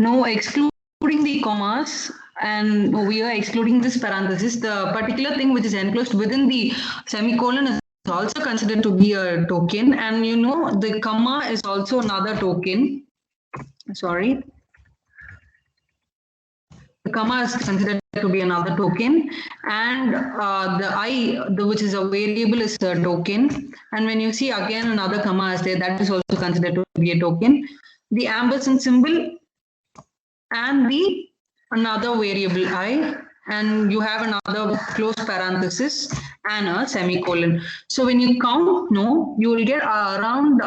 No, excluding the commas and we are excluding this parenthesis, the particular thing which is enclosed within the semicolon is also considered to be a token. And you know, the comma is also another token. Sorry. The comma is considered to be another token, and which is a variable, is a token. And when you see again another comma is there, that is also considered to be a token. The ampersand symbol and the another variable I, and you have another close parenthesis and a semicolon. So when you count, no, you will get around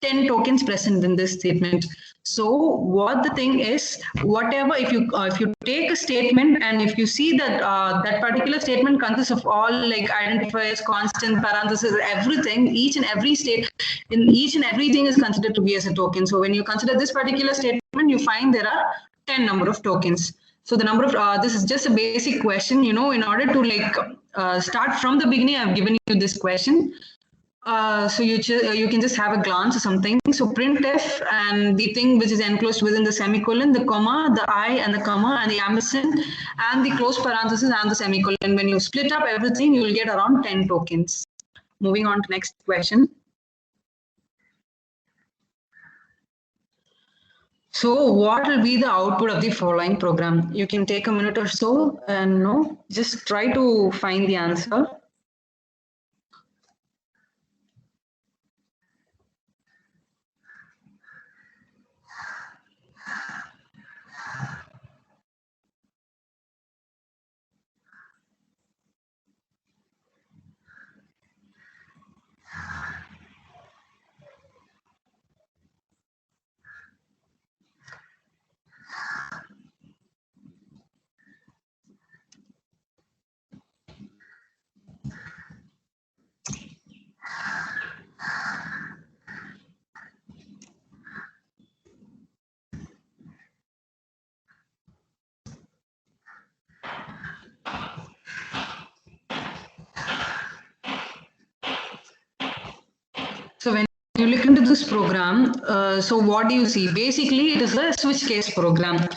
10 tokens present in this statement. So what the thing is, whatever, if you take a statement and if you see that that particular statement consists of all like identifiers, constant, parentheses, everything, each and every state in each and everything is considered to be as a token. So when you consider this particular statement, you find there are 10 number of tokens. So the number of this is just a basic question, you know, in order to like start from the beginning, I've given you this question. So you can just have a glance or something. So printf and the thing which is enclosed within the semicolon, the comma, the I and the comma and the ampersand and the close parenthesis and the semicolon. When you split up everything, you will get around 10 tokens. Moving on to next question. So what will be the output of the following program? You can take a minute or so and no, just try to find the answer. So when you look into this program, so what do you see? Basically, it is a switch case program.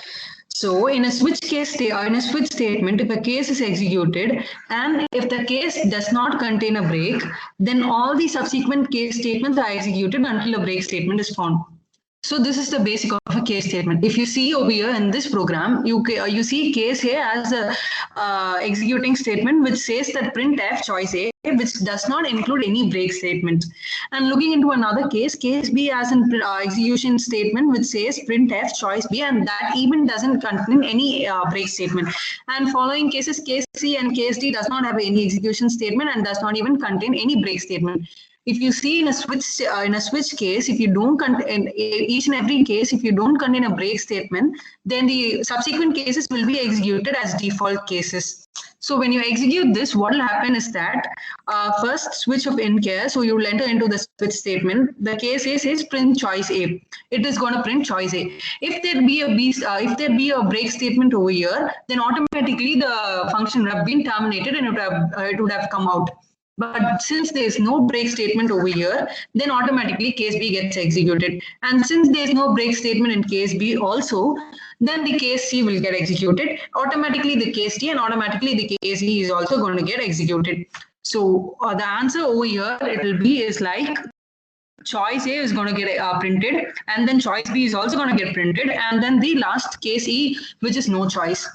So in a switch case, in a switch statement, if a case is executed and if the case does not contain a break, then all the subsequent case statements are executed until a break statement is found. So this is the basic of a case statement. If you see over here in this program, you see case here as a executing statement which says that printf choice A, which does not include any break statement. And looking into another case, case B as an execution statement which says printf choice B, and that even doesn't contain any break statement. And following cases, case C and case D does not have any execution statement and does not even contain any break statement. If you see in a switch case, if you don't contain each and every case, if you don't contain a break statement, then the subsequent cases will be executed as default cases. So when you execute this, what will happen is that first switch of in case, so you will enter into the switch statement. The case A says print choice A. It is going to print choice A. If there be a break statement over here, then automatically the function would have been terminated and it would have come out. But since there is no break statement over here, then automatically case B gets executed. And since there is no break statement in case B also, then the case C will get executed. Automatically the case D and automatically the case E is also going to get executed. So the answer over here, it will be is like choice A is going to get printed, and then choice B is also going to get printed, and then the last case E, which is no choice.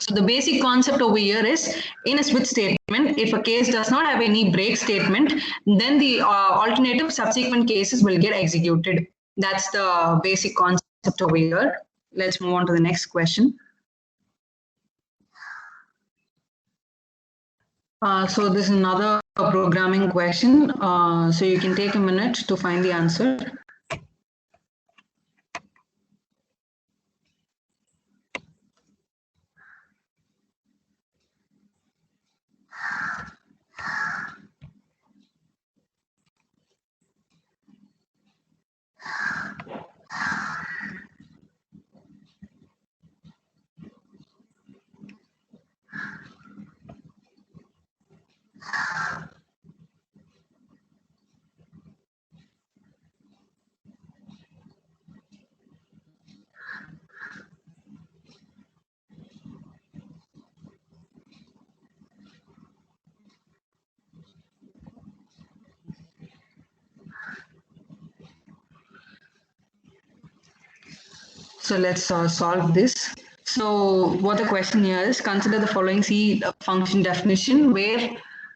So the basic concept over here is in a switch statement, if a case does not have any break statement, then the alternative subsequent cases will get executed. That's the basic concept over here. Let's move on to the next question. So this is another programming question. So you can take a minute to find the answer. So let's solve this. So what the question here is, consider the following C function definition where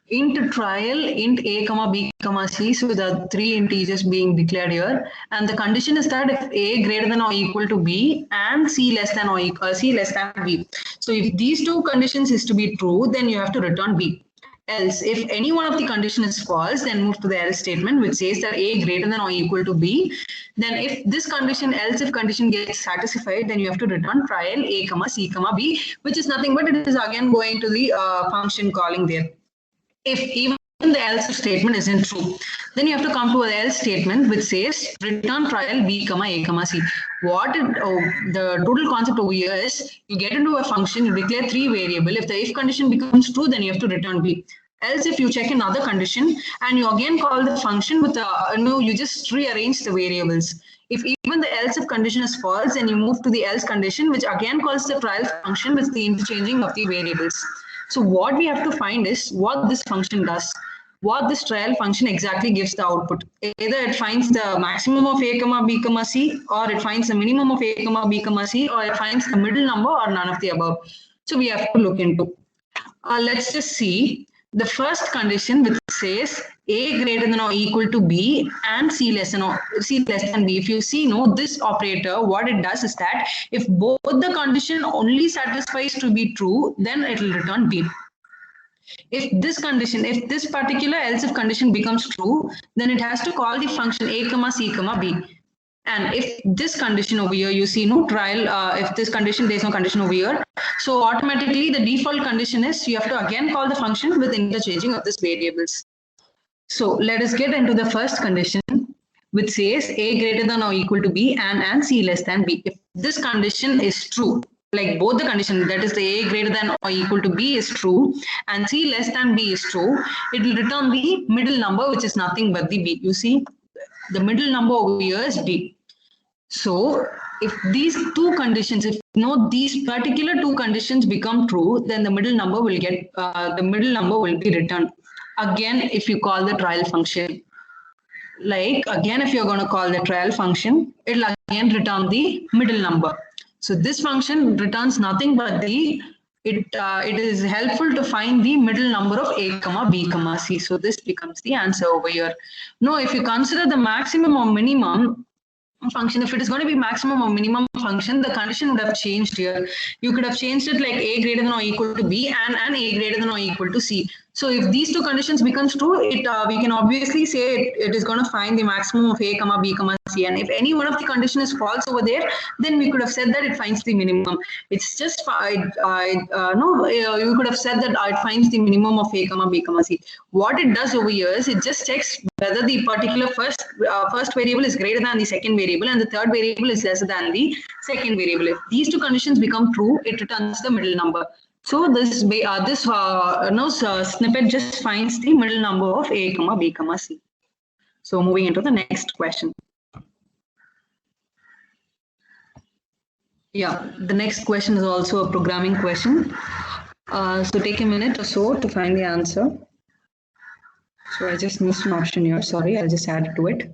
int trial int a comma b comma c, so the three integers being declared here, and the condition is that if a greater than or equal to b and c less than or equal c less than b. So if these two conditions is to be true, then you have to return b. Else, if any one of the condition is false, then move to the else statement, which says that a greater than or equal to b. Then if this condition, else if condition gets satisfied, then you have to return trial a comma c comma b, which is nothing but it is again going to the function calling there. If even the else if statement isn't true, then you have to come to an else statement which says return trial b comma a comma c. The total concept over here is, you get into a function, you declare three variable. If the if condition becomes true, then you have to return b. Else, if you check another condition and you again call the function with you just rearrange the variables. If even the else if condition is false, then you move to the else condition, which again calls the trial function with the interchanging of the variables. So what we have to find is what this function does. What this trial function exactly gives the output. Either it finds the maximum of a comma b comma c, or it finds the minimum of a comma b comma c, or it finds the middle number, or none of the above. So we have to look into. Let's just see the first condition, which says a greater than or equal to b and c less than b. If you see, this operator, what it does is that if both the condition only satisfies to be true, then it will return b. If this particular else if condition becomes true, then it has to call the function a comma c comma b. And if this condition over here, you see no trial, if this condition, there's no condition over here. So automatically the default condition is you have to again call the function with interchanging of these variables. So let us get into the first condition, which says a greater than or equal to b and c less than b. If this condition is true, like both the condition, that is the a greater than or equal to b is true and c less than b is true, it will return the middle number, which is nothing but the b. You see, the middle number over here is b. So if these two conditions, if these particular two conditions become true, then the middle number will be returned. Again, if you call the trial function, if you're going to call the trial function, it'll again return the middle number. So this function returns nothing but it is helpful to find the middle number of a comma b comma c. So this becomes the answer over here. Now, if you consider the maximum or minimum function, if it is going to be maximum or minimum function, the condition would have changed here. You could have changed it like a greater than or equal to b and a greater than or equal to c. So if these two conditions becomes true, we can obviously say it is going to find the maximum of a comma b comma c. And if any one of the condition is false over there, then we could have said that it finds the minimum. It's just you could have said that it finds the minimum of a comma b comma c. What it does over here is it just checks whether the particular first variable is greater than the second variable and the third variable is lesser than the second variable. If these two conditions become true, it returns the middle number. So this snippet just finds the middle number of a comma b comma c. So moving into the next question. Yeah, the next question is also a programming question. So take a minute or so to find the answer. So I just missed an option here. Sorry, I'll just add it to it.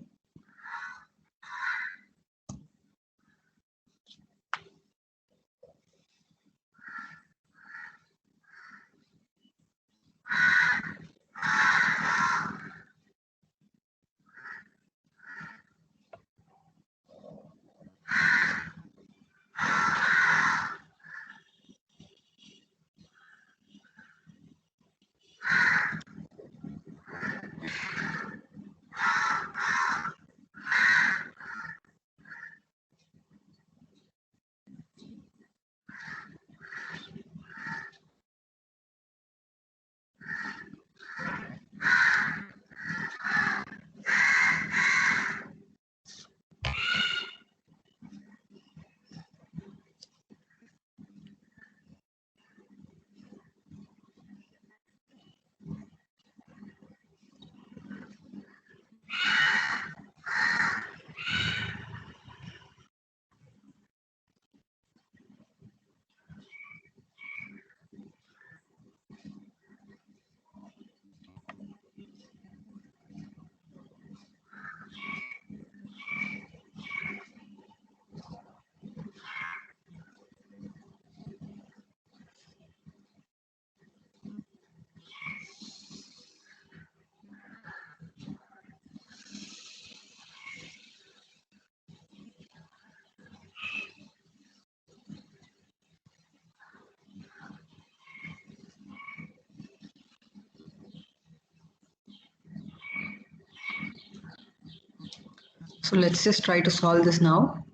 So let's just try to solve this now.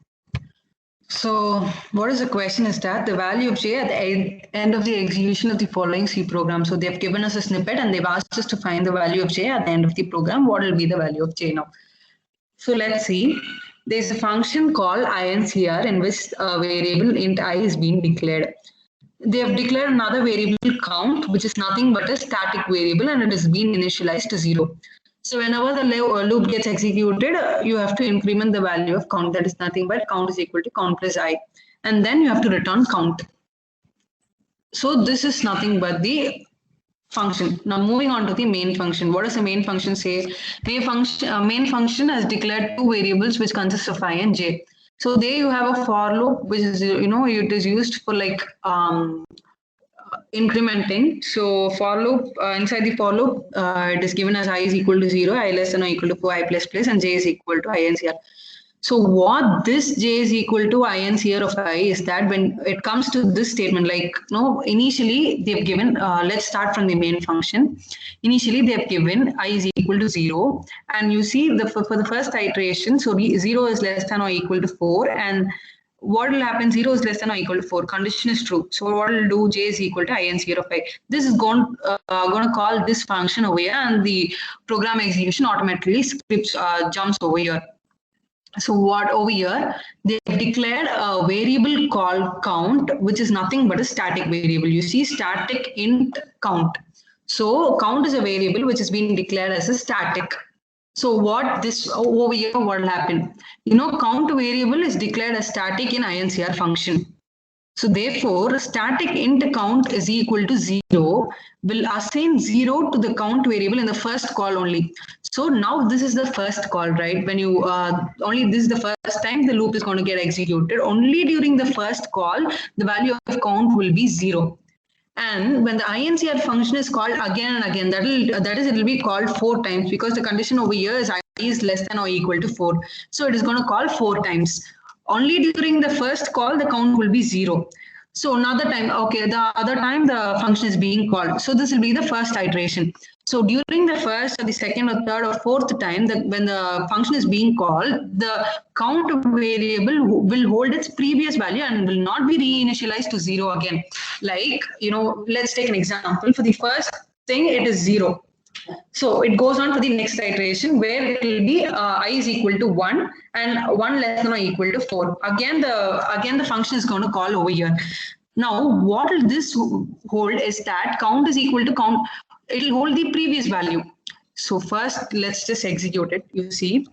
So what is the question is that the value of j at the end of the execution of the following C program. So they've given us a snippet and they've asked us to find the value of j at the end of the program. What will be the value of j now? So let's see. There's a function called incr in which a variable int I is being declared. They have declared another variable count, which is nothing but a static variable, and it has been initialized to 0. So whenever the loop gets executed, you have to increment the value of count. That is nothing but count is equal to count plus I. And then you have to return count. So this is nothing but the function. Now moving on to the main function. What does the main function say? Main function has declared two variables which consist of I and j. So there you have a for loop, which is, it is used for like incrementing. So for loop, inside the for loop, it is given as I is equal to 0, I less than or equal to 4, I plus plus, and j is equal to incr. So what this j is equal to incr of I is that when it comes to this statement, like initially they've given, let's start from the main function. Initially they've given I is equal to 0, and you see for the first iteration, so 0 is less than or equal to 4, and what will happen? 0 is less than or equal to 4. Condition is true. So what will do? J is equal to incr of I. This is going to call this function over here, and the program execution automatically jumps over here. So what over here, they declared a variable called count, which is nothing but a static variable. You see static int count. So count is a variable which is being declared as a static. So what this over here, what will happen? Count variable is declared as static in incr function. So therefore, static int count is equal to 0 will assign 0 to the count variable in the first call only. So now this is the first call, right? When you only this is the first time the loop is going to get executed. Only during the first call, the value of count will be 0. And when the incr function is called again and again, it will be called 4 times, because the condition over here is I is less than or equal to 4. So it is going to call 4 times. Only during the first call, the count will be 0. So another time, okay, the other time the function is being called. So this will be the first iteration. So during the first or the second or third or fourth time, when the function is being called, the count variable will hold its previous value and will not be reinitialized to 0 again. Like, let's take an example. For the first thing, it is 0. So it goes on to the next iteration where it will be I is equal to 1 and 1 less than or equal to 4. Again the function is going to call over here. Now what will this hold is that count is equal to count. It will hold the previous value. So first let's just execute it. You see,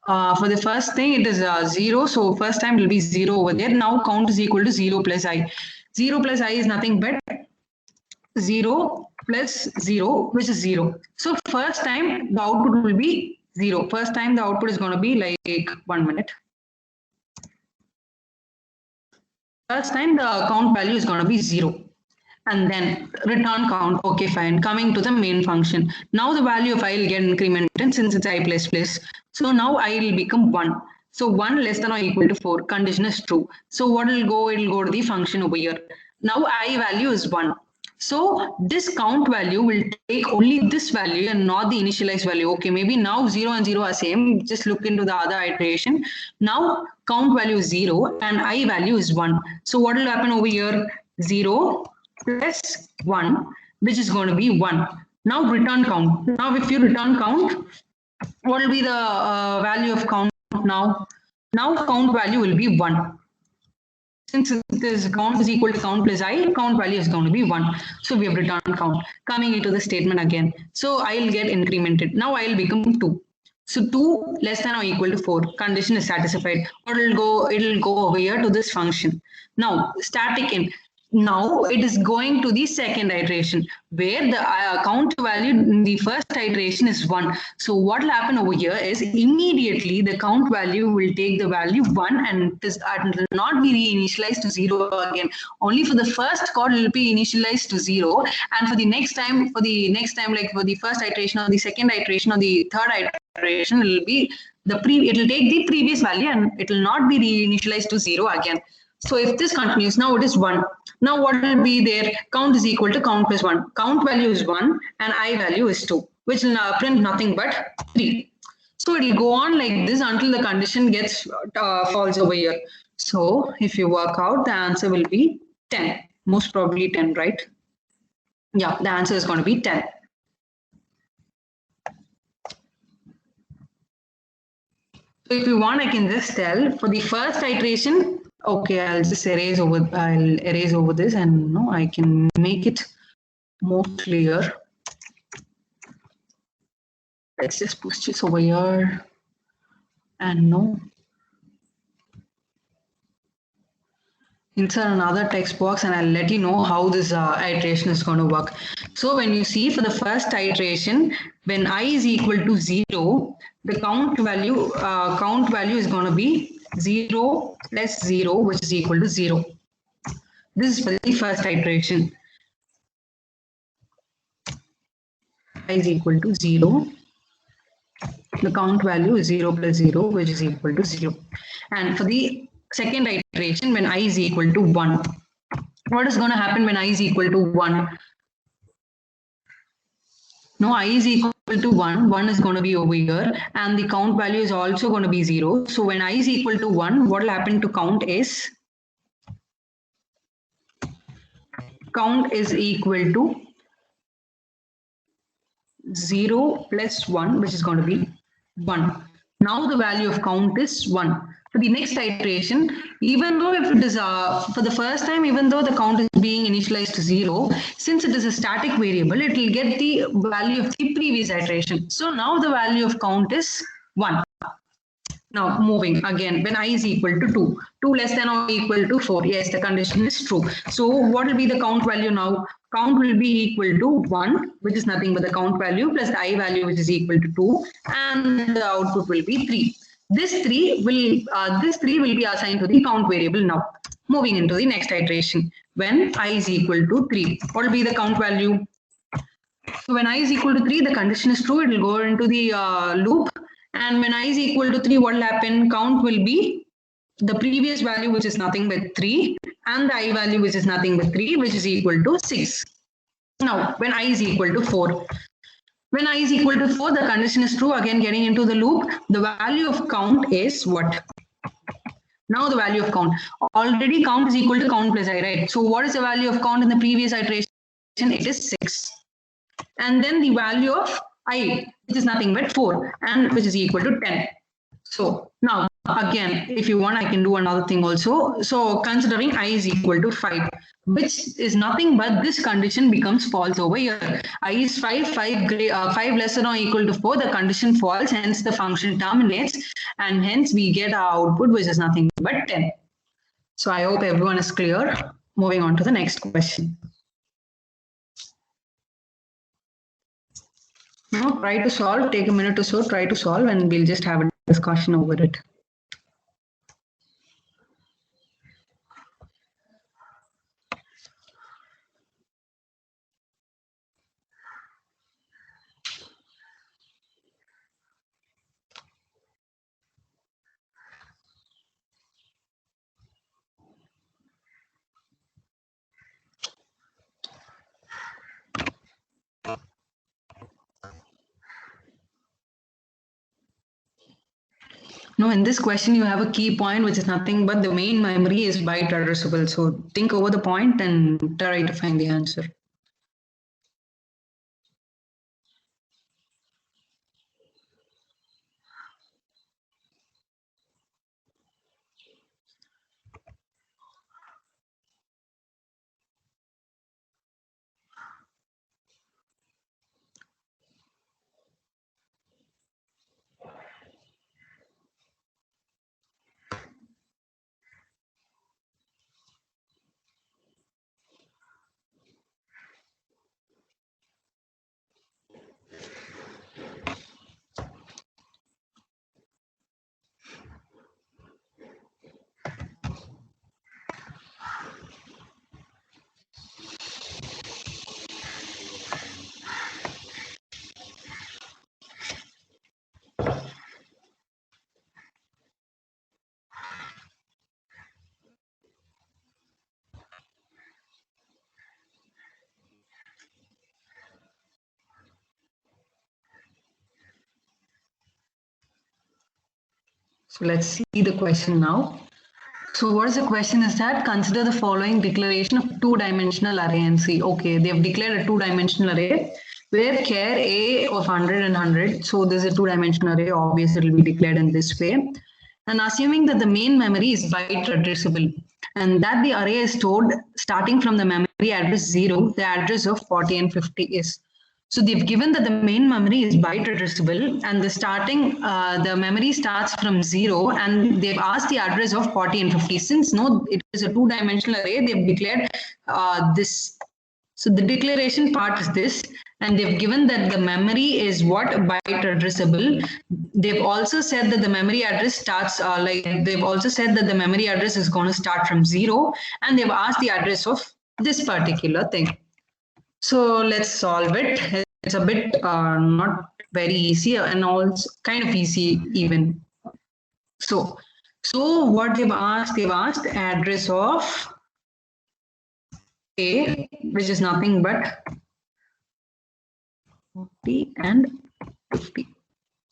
for the first thing it is 0. So first time it will be 0 over there. Now count is equal to 0 plus I. 0 plus I is nothing but 0 plus 0, which is 0. So first time the output will be 0. First time the output is going to be like 1 minute. First time the count value is going to be 0. And then return count. Okay, fine. Coming to the main function. Now the value of I will get incremented since it's I plus plus. So now I will become 1. So 1 less than or equal to 4. Condition is true. So what will go? It will go to the function over here. Now I value is 1. So this count value will take only this value and not the initialized value. Okay, maybe now 0 and 0 are same. Just look into the other iteration. Now count value is 0 and I value is 1. So what will happen over here? 0 plus 1, which is going to be 1. Now return count. Now if you return count, what will be the value of count now? Now count value will be 1. Since this count is equal to count plus I, count value is going to be 1. So we have returned count. Coming into the statement again. So I will get incremented. Now I will become 2. So 2 less than or equal to 4. Condition is satisfied. Or it will go over here to this function. Now static in. Now it is going to the second iteration where the count value in the first iteration is 1. So what will happen over here is immediately the count value will take the value 1 and it will not be reinitialized to 0 again. Only for the first call it will be initialized to 0, and for the next time, like for the first iteration or the second iteration or the third iteration, it will be it will take the previous value and it will not be reinitialized to 0 again. So if this continues, now it is 1. Now what will be there? Count is equal to count plus 1. Count value is 1 and I value is 2, which will now print nothing but 3. So it will go on like this until the condition gets falls over here. So if you work out, the answer will be 10. Most probably 10, right? Yeah, the answer is going to be 10. So if you want, I can just tell for the first iteration. Okay, I'll just erase over. I'll erase over this, and no, I can make it more clear. Let's just push this over here, and no, insert another text box, and I'll let you know how this iteration is going to work. So when you see for the first iteration, when I is equal to 0, the count value is going to be 0 plus 0, which is equal to 0. This is for the first iteration. I is equal to 0. The count value is 0 plus 0, which is equal to 0. And for the second iteration, when I is equal to 1, what is going to happen when I is equal to 1? No, I is equal to 1. 1 is going to be over here, and the count value is also going to be 0. So when I is equal to 1, what will happen to count is equal to 0 plus 1, which is going to be 1. Now the value of count is 1. For the next iteration, even though if it is for the first time, even though the count is being initialized to 0, since it is a static variable, it will get the value of the previous iteration. So now the value of count is 1. Now moving again, when I is equal to 2, 2 less than or equal to 4, yes, the condition is true. So what will be the count value now? Count will be equal to 1, which is nothing but the count value plus the I value, which is equal to 2, and the output will be 3. This 3 will be assigned to the count variable now. Moving into the next iteration, when I is equal to 3, what will be the count value? So when I is equal to 3, the condition is true. It will go into the loop. And when I is equal to 3, what will happen? Count will be the previous value, which is nothing but 3, and the I value, which is nothing but 3, which is equal to 6. Now, when I is equal to 4, when I is equal to 4, the condition is true. Again, getting into the loop, the value of count is what? Now the value of count. Already count is equal to count plus I, right? So what is the value of count in the previous iteration? It is 6. And then the value of I, which is nothing but 4, and which is equal to 10. So now again, if you want, I can do another thing also. So considering I is equal to 5, which is nothing but this condition becomes false over here. I is 5, 5 less than or equal to 4, the condition falls, hence the function terminates, and hence we get our output, which is nothing but 10. So I hope everyone is clear. Moving on to the next question. Now try to solve, take a minute or so, try to solve, and we'll just have a discussion over it. No, in this question, you have a key point, which is nothing but the main memory is byte addressable. So think over the point and try to find the answer. So let's see the question now. So what is the question is that consider the following declaration of two-dimensional array and see. Okay, they have declared a two-dimensional array where char A of 100 and 100. So this is a two-dimensional array. Obviously, it will be declared in this way. And assuming that the main memory is byte addressable and that the array is stored starting from the memory address 0, the address of 40 and 50 is. So they've given that the main memory is byte addressable and the memory starts from 0 and they've asked the address of 40 and 50. Since no, it is a two-dimensional array, they've declared this. So the declaration part is this, and they've given that the memory is what byte addressable. They've also said that the memory address starts they've also said that the memory address is going to start from 0 and they've asked the address of this particular thing. So let's solve it. It's a bit not very easy and also kind of easy even. So what they've asked address of A, which is nothing but 40 and 50.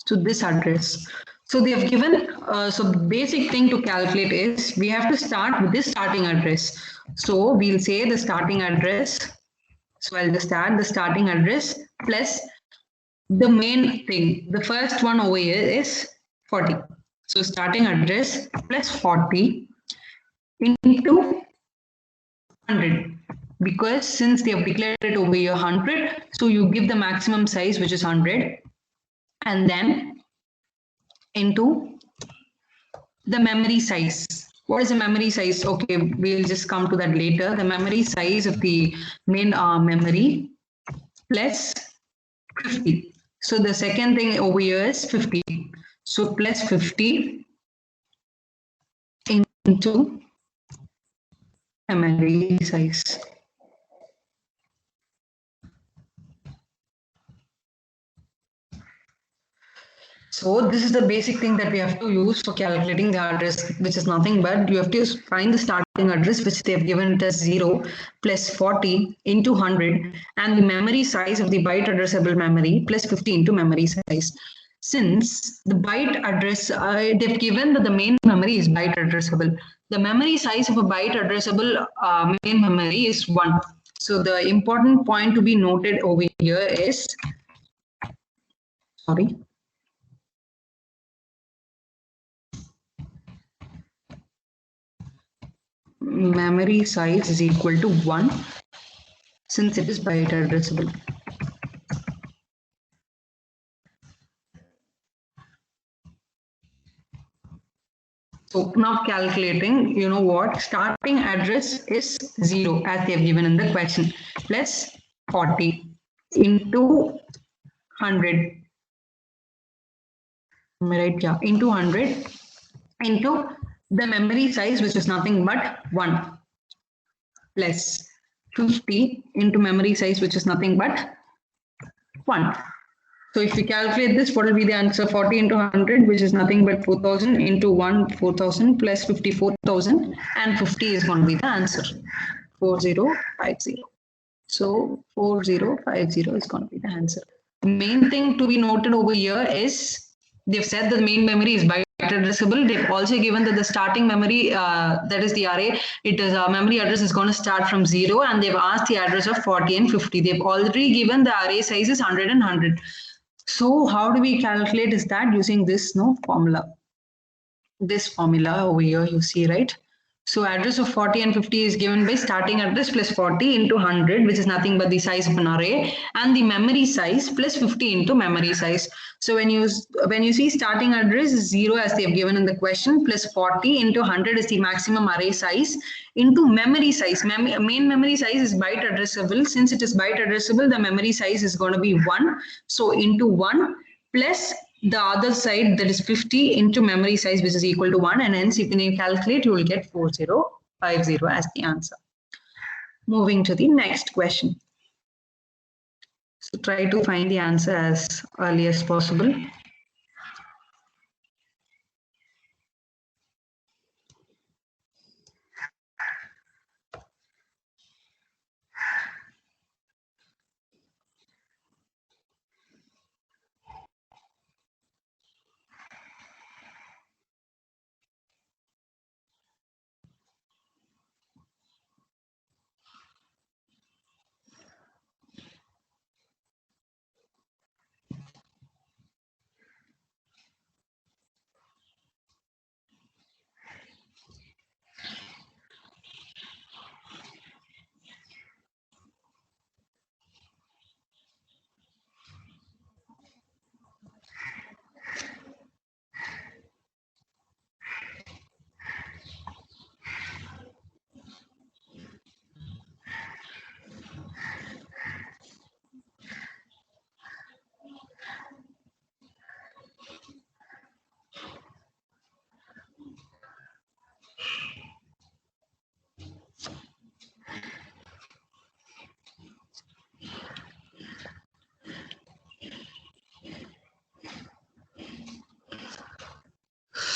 So this address. So they have given, so basic thing to calculate is we have to start with this starting address. So we'll say the starting address. So I'll just add the starting address plus the main thing. The first one over here is 40. So starting address plus 40 into 100. Because since they have declared it over here 100, so you give the maximum size, which is 100, and then into the memory size. What is the memory size? Okay, we'll just come to that later. The memory size of the main memory plus 50. So the second thing over here is 50. So plus 50 into memory size. So this is the basic thing that we have to use for calculating the address, which is nothing but you have to find the starting address, which they have given it as 0 plus 40 into 100 and the memory size of the byte addressable memory plus 50 into memory size. Since the byte address, they've given that the main memory is byte addressable. The memory size of a byte addressable main memory is 1. So the important point to be noted over here is, sorry, memory size is equal to 1 since it is byte addressable. So now calculating, you know what, starting address is 0 as they have given in the question, plus 40 into 100. Right, yeah, into 100 into the memory size, which is nothing but 1, plus 50 into memory size, which is nothing but 1. So if we calculate this, what will be the answer? 40 into 100, which is nothing but 4,000 into 1, 4,000 plus 54,000 and 50 is going to be the answer. 4050. So 4050 is going to be the answer. The main thing to be noted over here is they've said the main memory is byte addressable. They've also given that the starting memory, that is the array, it is memory address is going to start from 0 and they've asked the address of 40 and 50. They've already given the array size is 100 and 100. So how do we calculate is that using this formula. This formula over here you see, right? So address of 40 and 50 is given by starting address plus 40 into 100, which is nothing but the size of an array, and the memory size plus 50 into memory size. So when you see starting address is 0 as they have given in the question, plus 40 into 100 is the maximum array size into memory size. Main memory size is byte addressable. Since it is byte addressable, the memory size is going to be 1. So into 1 plus the other side, that is 50 into memory size, which is equal to 1, and hence if you calculate you will get 4050 as the answer. Moving to the next question. So try to find the answer as early as possible.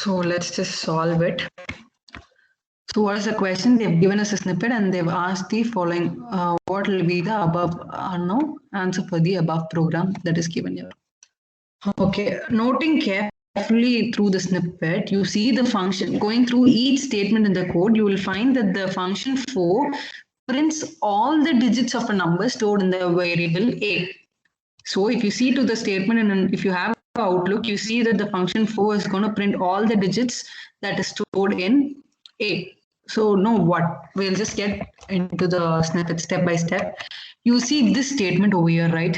So let's just solve it. So what is the question? They've given us a snippet and they've asked the following, what will be the above, no answer for the above program that is given here. Okay, noting carefully through the snippet, you see the function. Going through each statement in the code, you will find that the function for prints all the digits of a number stored in the variable a. So if you see to the statement and if you have Outlook, you see that the function for is going to print all the digits that is stored in a. So know what? We'll just get into the snippet step by step. You see this statement over here, right?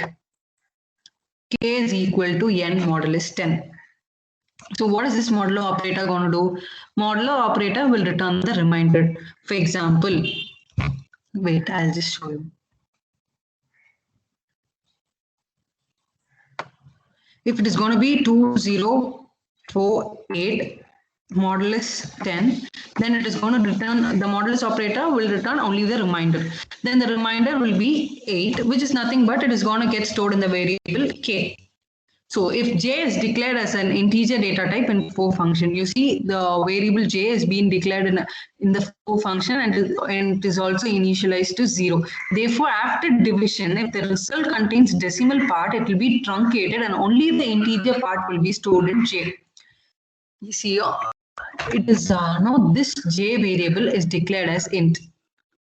K is equal to n modulus 10. So what is this modulo operator going to do? Modulo operator will return the remainder. For example, wait, I'll just show you. If it is going to be 2048 modulus 10, then it is going to return, the modulus operator will return only the remainder. Then the remainder will be 8, which is nothing but it is going to get stored in the variable k. So if j is declared as an integer data type in for function, you see the variable j is being declared in the for function and it is also initialized to 0. Therefore, after division, if the result contains decimal part, it will be truncated and only the integer part will be stored in j. You see, it is now this j variable is declared as int.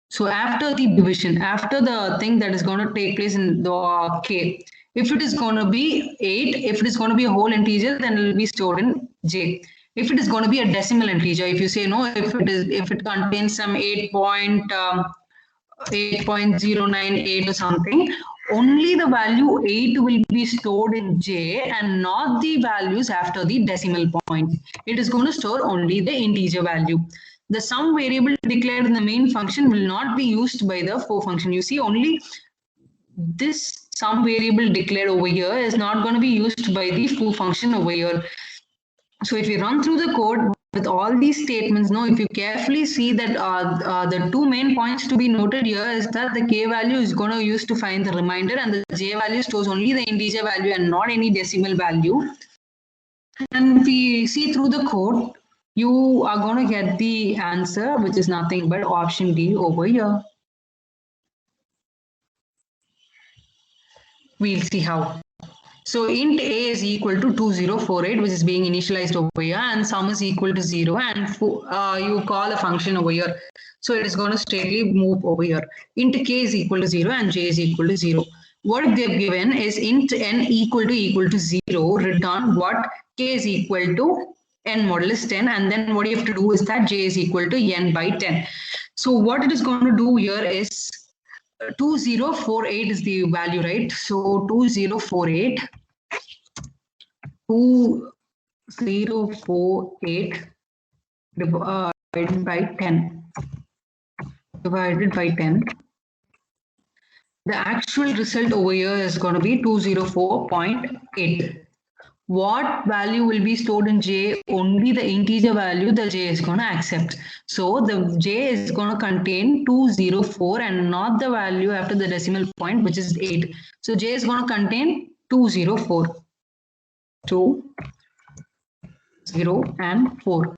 So after the division, after the thing that is going to take place in the k, if it is going to be 8, if it is going to be a whole integer, then it will be stored in j. If it is going to be a decimal integer, if you say no, if it contains some 8.098 or something, only the value 8 will be stored in j and not the values after the decimal point. It is going to store only the integer value. The sum variable declared in the main function will not be used by the for function. You see, only this sum variable declared over here is not going to be used by the for function over here. So if you run through the code with all these statements, now if you carefully see that the two main points to be noted here is that the k value is going to use to find the remainder and the j value stores only the integer value and not any decimal value. And if we see through the code, you are going to get the answer, which is nothing but option D over here. We'll see how. So int a is equal to 2048, which is being initialized over here, and sum is equal to 0, and you call a function over here. So it is going to straightly move over here. Int k is equal to 0 and j is equal to 0. What they've given is int n equal to 0, return what k is equal to n modulus 10, and then what you have to do is that j is equal to n by 10. So what it is going to do here is 2048 is the value, right? So 2048 divided by 10. Divided by 10. The actual result over here is going to be 204.8. What value will be stored in j? Only the integer value the j is going to accept. So the j is going to contain 204 and not the value after the decimal point, which is 8. So j is going to contain 204. 2, 0 and 4.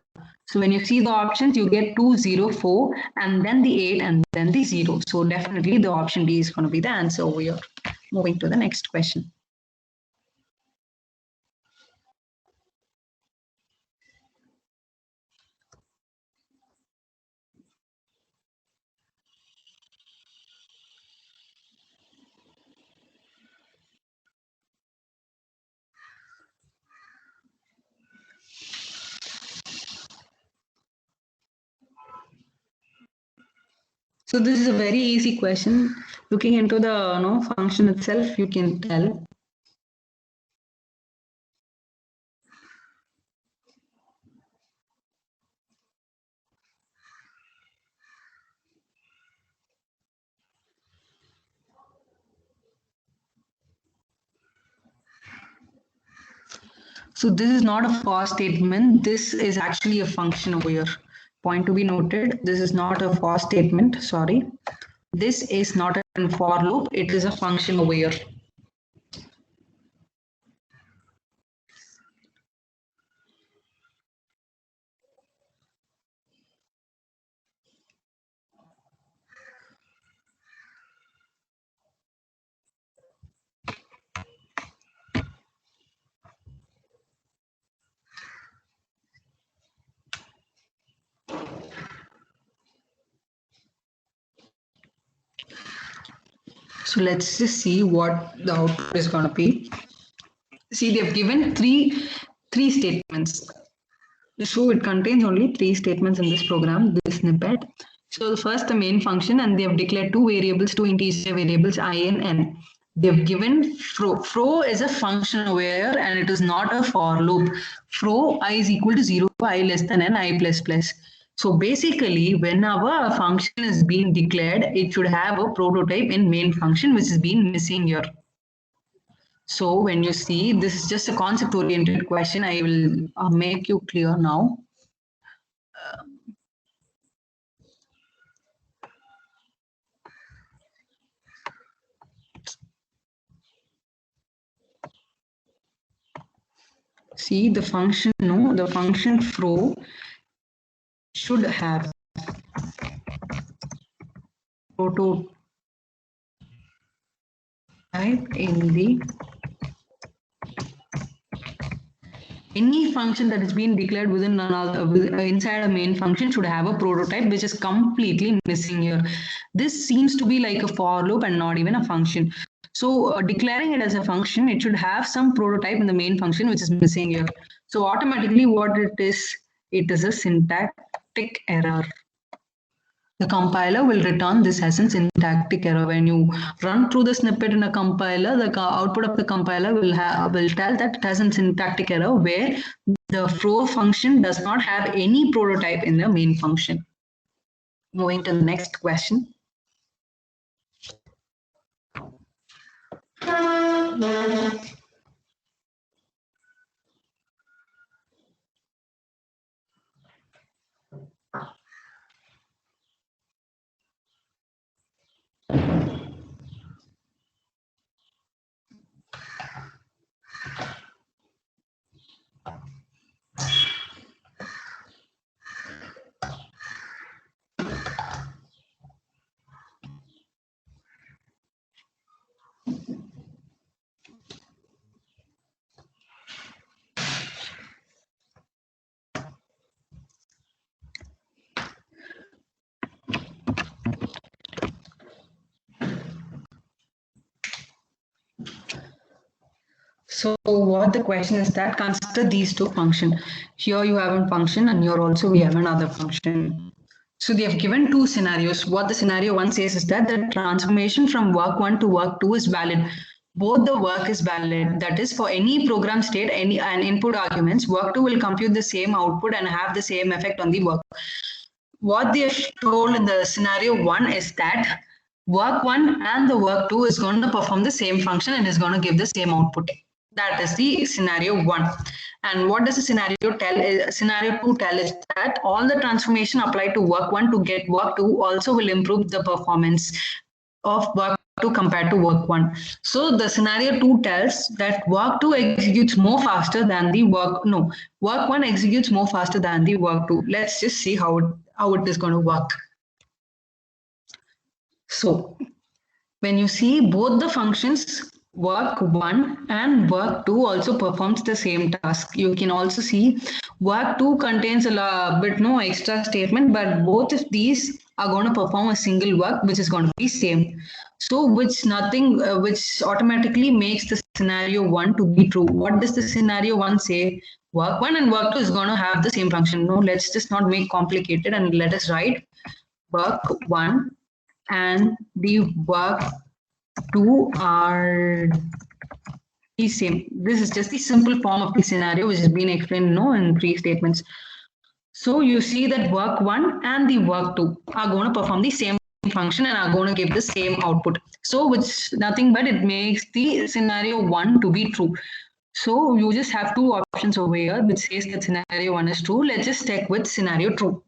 So when you see the options, you get 204 and then the 8 and then the 0. So definitely the option D is going to be the answer over here. Moving to the next question. So this is a very easy question. Looking into the function itself, you can tell. So this is not a for statement. This is actually a function over here. Point to be noted. This is not a for statement. Sorry. This is not a for loop. It is a function over here. So let's just see what the output is going to be. See, they've given three statements. So it contains only three statements in this program, this snippet. So first the main function, and they have declared two variables, two integer variables, I and n. They've given fro. Fro is a function over here and it is not a for loop. Fro I is equal to 0, I less than n, I plus plus. So basically, whenever a function is being declared, it should have a prototype in main function, which is being missing here. So when you see, this is just a concept oriented question. I will make you clear now. See the function, no, the function fro should have prototype in the any function that is being declared within another inside a main function should have a prototype, which is completely missing here. This seems to be like a for loop and not even a function. So declaring it as a function, it should have some prototype in the main function, which is missing here. So automatically what it is a syntactic error. The compiler will return this as a syntactic error. When you run through the snippet in a compiler, the output of the compiler will tell that it has a syntactic error where the fro function does not have any prototype in the main function. Moving to the next question. So what the question is that consider these two functions. Here you have a function and here also we have another function. So they have given two scenarios. What the scenario one says is that the transformation from work 1 to work 2 is valid. Both the work is valid. That is, for any program state, any and input arguments, work 2 will compute the same output and have the same effect on the work. What they have told in the scenario 1 is that work 1 and the work 2 is going to perform the same function and is going to give the same output. That is the scenario 1. And what does the scenario tell? Scenario 2 tell is that all the transformation applied to work 1 to get work 2 also will improve the performance of work 2 compared to work 1. So the scenario 2 tells that work 2 executes more faster than the work 1 executes more faster than the work 2. Let's just see how it is going to work. So when you see both the functions, work 1 and work 2 also performs the same task. You can also see work 2 contains a bit no extra statement, but both of these are going to perform a single work which is going to be same. So which automatically makes the scenario 1 to be true. What does the scenario 1 say? Work 1 and work 2 is going to have the same function. No, let's just not make complicated and let us write work 1 and the work 2 are the same. This is just the simple form of the scenario which has been explained in three statements. So you see that work 1 and the work 2 are going to perform the same function and are going to give the same output. So which nothing but it makes the scenario 1 to be true. So you just have two options over here which says that scenario 1 is true. Let's just check with scenario 2.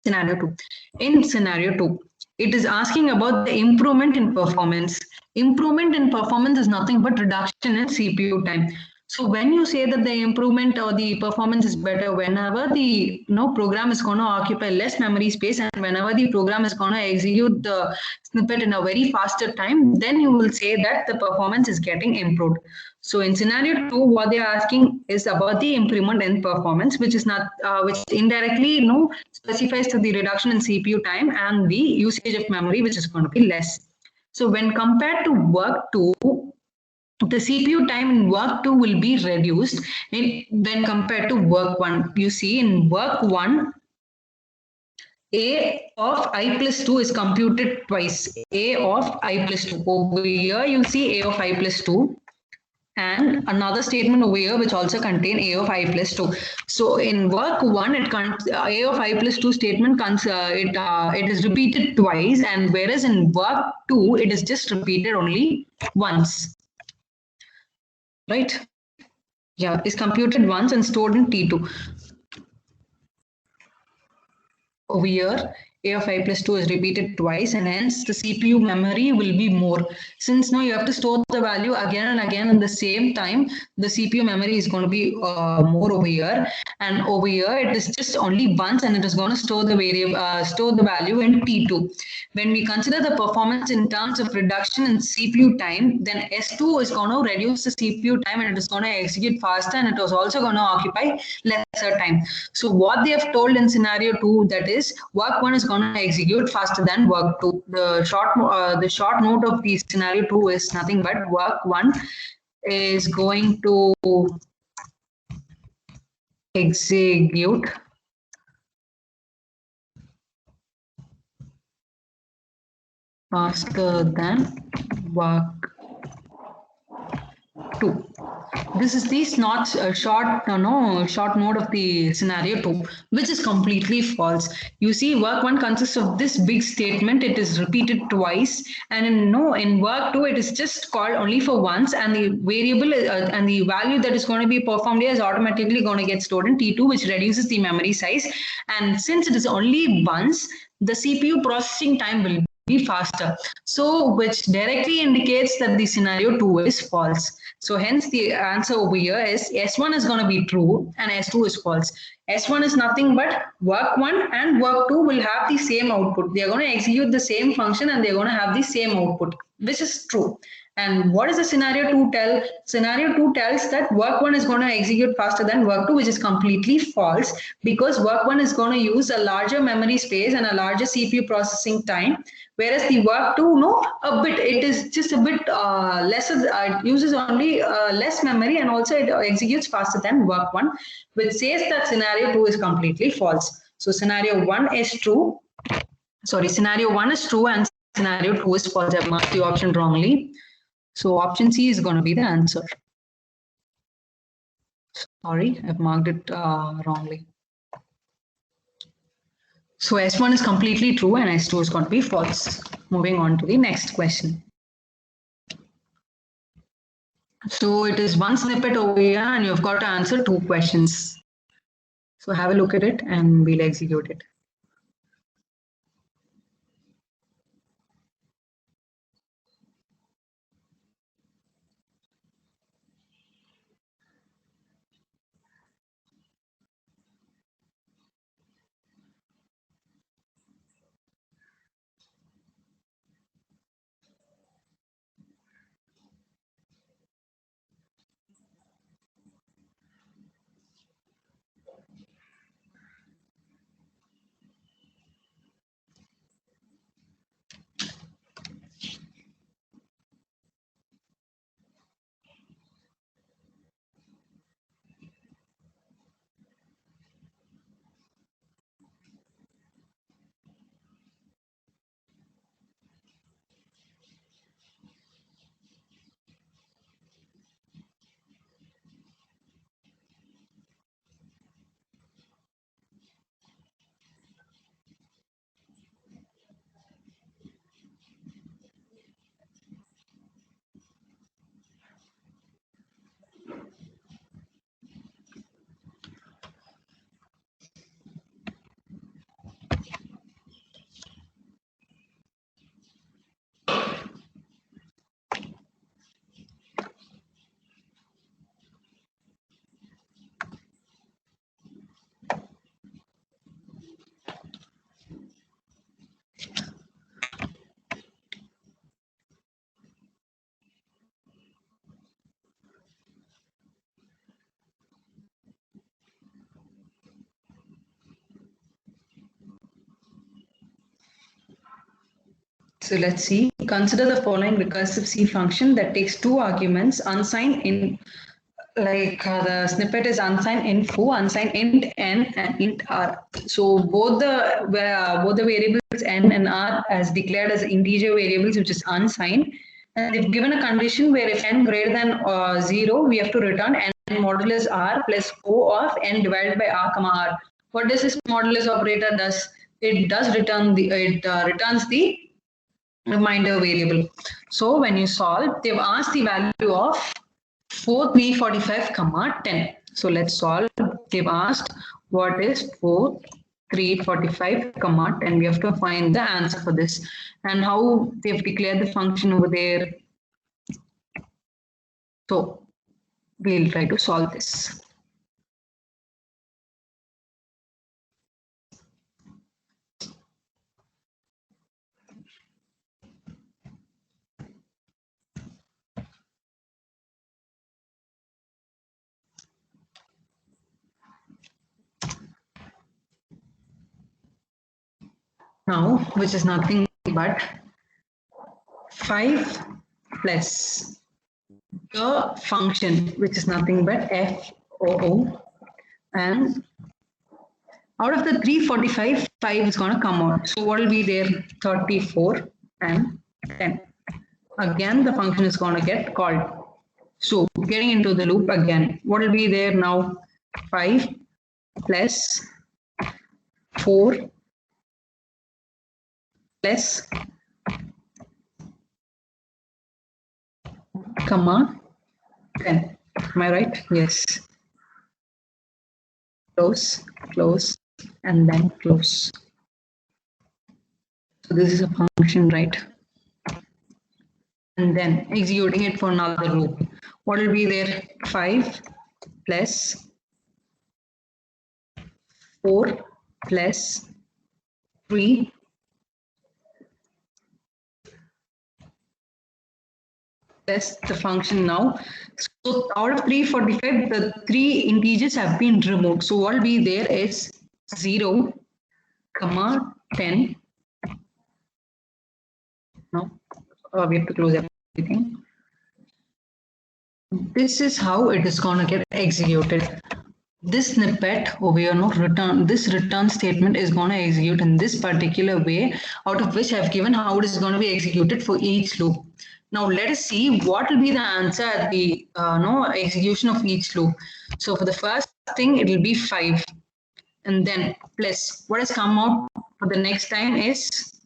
Scenario 2. In scenario 2, it is asking about the improvement in performance. Improvement in performance is nothing but reduction in CPU time. So when you say that the improvement or the performance is better, whenever the program is going to occupy less memory space and whenever the program is going to execute the snippet in a very faster time, then you will say that the performance is getting improved. So in scenario 2, what they are asking is about the improvement in performance, which is not, which indirectly specifies to the reduction in CPU time and the usage of memory, which is going to be less. So when compared to work 2, the CPU time in work 2 will be reduced when compared to work 1. You see, in work 1, A of I plus 2 is computed twice. A of I plus 2. Over here, you see A of I plus 2 and another statement over here which also contain A of I plus 2. So in work 1, A of I plus 2 statement it is repeated twice, and whereas in work 2, it is just repeated only once. Right? Yeah, is computed once and stored in T2. Over here, A of I plus 2 is repeated twice, and hence the CPU memory will be more. Since now you have to store the value again and again in the same time, the CPU memory is going to be more over here. And over here, it is just only once, and it is going to store the store the value in T2. When we consider the performance in terms of reduction in CPU time, then S2 is going to reduce the CPU time, and it is going to execute faster, and it is also going to occupy lesser time. So what they have told in scenario 2, that is work 1 is going to execute faster than work 2. The short note of the scenario 2 is nothing but work 1 is going to execute faster than work 2. This is the short note of the scenario 2, which is completely false. You see, work 1 consists of this big statement. It is repeated twice, and in work 2, it is just called only for once, and the variable and the value that is going to be performed here is automatically going to get stored in T2, which reduces the memory size. And since it is only once, the CPU processing time will be faster. So, which directly indicates that the scenario 2 is false. So hence the answer over here is S1 is going to be true and S2 is false. S1 is nothing but work 1 and work 2 will have the same output. They are going to execute the same function and they are going to have the same output, which is true. And what does the scenario 2 tell? Scenario 2 tells that work 1 is going to execute faster than work 2, which is completely false, because work 1 is going to use a larger memory space and a larger CPU processing time, whereas the work 2, no, a bit, it is just a bit lesser, it uses only less memory, and also it executes faster than work 1, which says that scenario 2 is completely false. So scenario 1 is true. Sorry, scenario 1 is true and scenario 2 is false. I've marked the option wrongly. So option C is going to be the answer. Sorry, I've marked it wrongly. So S1 is completely true and S2 is going to be false. Moving on to the next question. So it is one snippet over here and you've got to answer 2 questions. So have a look at it and we'll execute it. So let's see. Consider the following recursive C function that takes two arguments, unsigned in, the snippet is unsigned int foo, unsigned int n, and int r. So both the variables n and r as declared as integer variables, which is unsigned. And they've given a condition where if n greater than 0, we have to return n modulus r plus o of n divided by r comma r. What does this modulus operator does? It does return returns the reminder variable. So when you solve, they've asked the value of 4, 345, comma 10. So let's solve. They've asked what is 4, 345, comma 10. We have to find the answer for this. And how they've declared the function over there. So we'll try to solve this. Now, which is nothing but 5 plus the function, which is nothing but FOO, and out of the 345, 5 is going to come out. So what will be there? 34 and 10. Again, the function is going to get called. So getting into the loop again, what will be there now? 5 plus 4 plus comma 10. Am I right? Yes. Close, close, and then close. So this is a function, right? And then executing it for another loop. What will be there? 5 plus 4 plus 3 plus the function now. So out of 345, the 3 integers have been removed. So what will be there is 0, comma 10. Now we have to close everything. This is how it is going to get executed. This snippet over here, this return statement is going to execute in this particular way, out of which I've given how it is going to be executed for each loop. Now let us see what will be the answer at the execution of each loop. So for the first thing, it will be 5, and then plus what has come out for the next time is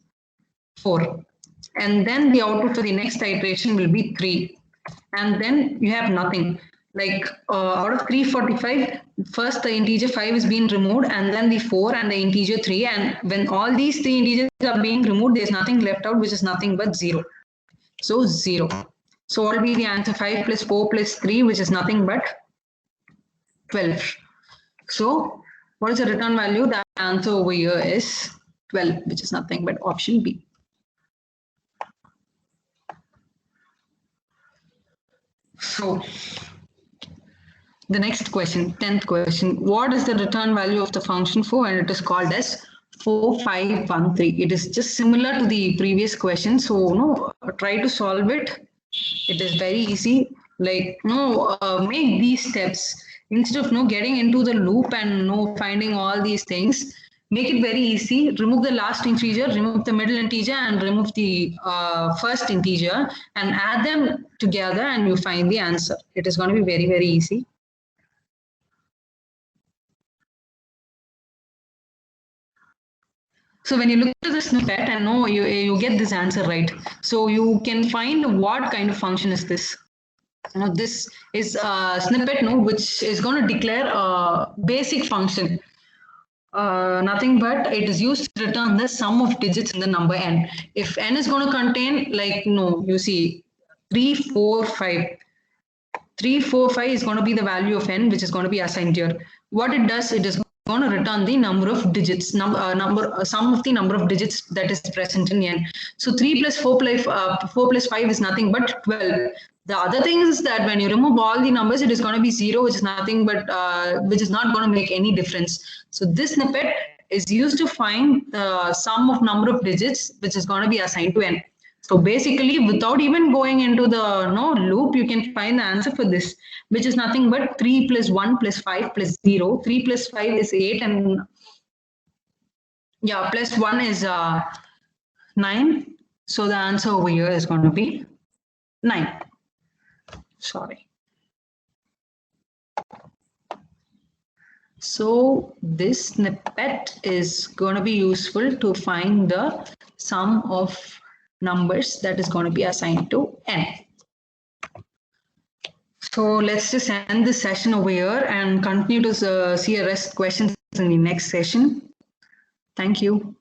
4, and then the output for the next iteration will be 3, and then you have nothing. Like out of 345, first the integer 5 is being removed, and then the 4 and the integer 3, and when all these 3 integers are being removed, there's nothing left out, which is nothing but 0. So 0. So what will be the answer? 5 plus 4 plus 3, which is nothing but 12. So what is the return value? The answer over here is 12, which is nothing but option B. So the next question, 10th question, what is the return value of the function for? And it is called as 4513. It is just similar to the previous question. So try to solve it. It is very easy. Like make these steps instead of getting into the loop and finding all these things. Make it very easy. Remove the last integer, remove the middle integer, and remove the first integer, and add them together, and you find the answer. It is going to be very, very easy. So when you look at the snippet and you get this answer right. So you can find what kind of function is this. This is a snippet which is going to declare a basic function. Nothing but it is used to return the sum of digits in the number n. If n is going to contain you see 3, 4, 5. 3, 4, 5 is going to be the value of n, which is going to be assigned here. What it does, it is going to return the number of digits, sum of the number of digits that is present in n. So 3 plus 4 plus 5 is nothing but 12. The other thing is that when you remove all the numbers, it is going to be 0, which is nothing but which is not going to make any difference. So this snippet is used to find the sum of number of digits which is going to be assigned to n. So basically, without even going into the loop, you can find the answer for this, which is nothing but 3 plus 1 plus 5 plus 0. 3 plus 5 is 8, and yeah, plus 1 is 9. So the answer over here is going to be 9. Sorry. So this snippet is going to be useful to find the sum of numbers that is going to be assigned to n. So let's just end this session over here and continue to see a rest questions in the next session. Thank you.